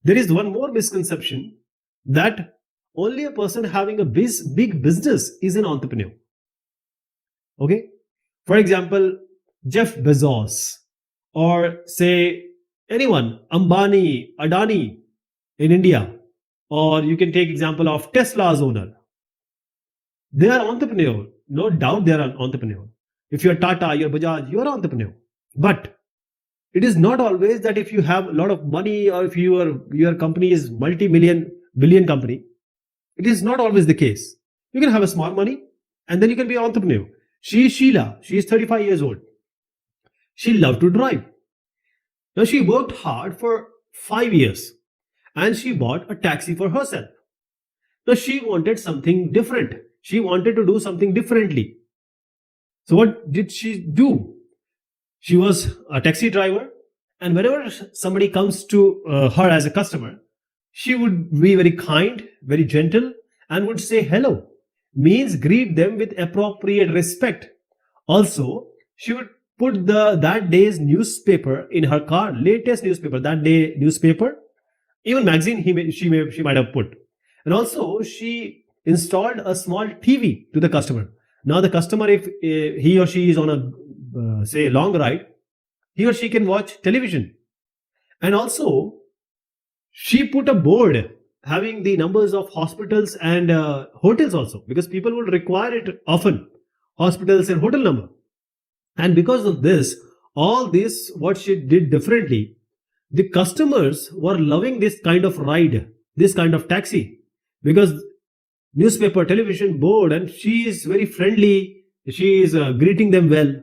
There is one more misconception that only a person having a big business is an entrepreneur. Okay. For example, Jeff Bezos, or say anyone, Ambani, Adani in India, or you can take example of Tesla's owner. They are entrepreneur. No doubt they are an entrepreneur. If you're Tata, you're Bajaj, you're an entrepreneur. But it is not always that if you have a lot of money or if your company is multi-million, billion company, it is not always the case. You can have a small money and then you can be an entrepreneur. She is Sheila. She is 35 years old. She loved to drive. Now she worked hard for 5 years and she bought a taxi for herself. Now she wanted something different. She wanted to do something differently. So what did she do? She was a taxi driver, and whenever somebody comes to her as a customer, she would be very kind, very gentle, and would say hello, means greet them with appropriate respect. Also, she would put that day's newspaper in her car, latest newspaper, that day newspaper, even magazine she might have put. And also, she installed a small TV to the customer. Now the customer, if he or she is on a say long ride, he or she can watch television. And also, she put a board having the numbers of hospitals and hotels also, because people will require it often, hospitals and hotel number. And because of this, all this, what she did differently, the customers were loving this kind of ride, this kind of taxi, because newspaper, television, board, and she is very friendly. She is greeting them well.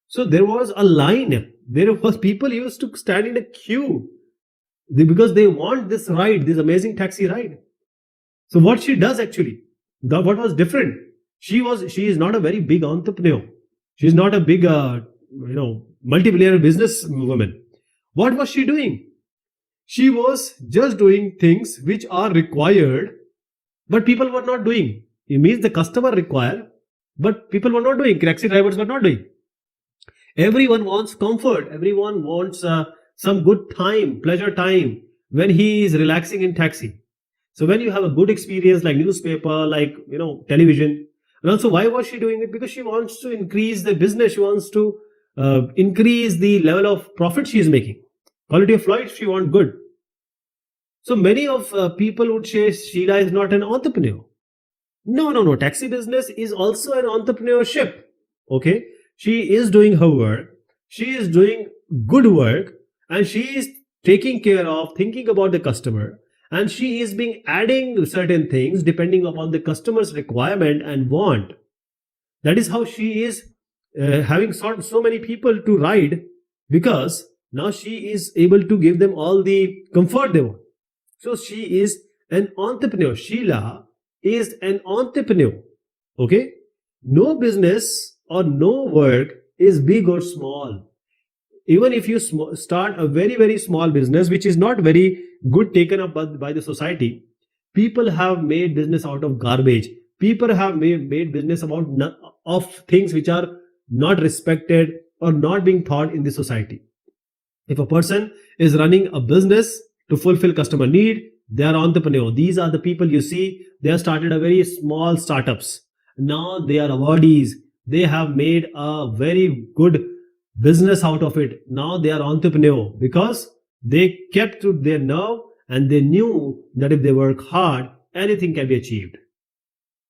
So there was a line. There was people used to stand in a queue because they want this ride, this amazing taxi ride. So what she does actually, what was different? She is not a very big entrepreneur. She is not a big, multi-billionaire business woman. What was she doing? She was just doing things which are required, but people were not doing. It means the customer required, but people were not doing. Taxi drivers were not doing. Everyone wants comfort. Everyone wants some good time, pleasure time when he is relaxing in taxi. So when you have a good experience like newspaper, like, television, and also why was she doing it? Because she wants to increase the business. She wants to increase the level of profit she is making. Quality of life she wants good. So many of people would say Sheila is not an entrepreneur. No. Taxi business is also an entrepreneurship. Okay. She is doing her work. She is doing good work, and she is taking care of, thinking about the customer, and she is being adding certain things depending upon the customer's requirement and want. That is how she is having so many people to ride, because now she is able to give them all the comfort they want. So she is an entrepreneur. Sheila is an entrepreneur. Okay. No business or no work is big or small. Even if you start a very, very small business, which is not very good taken up by the society, people have made business out of garbage. People have made business of things which are not respected or not being thought in the society. If a person is running a business to fulfill customer need, they are entrepreneur. These are the people you see, they have started a very small startups. Now they are awardees. They have made a very good business out of it. Now they are entrepreneur because they kept to their nerve and they knew that if they work hard, anything can be achieved.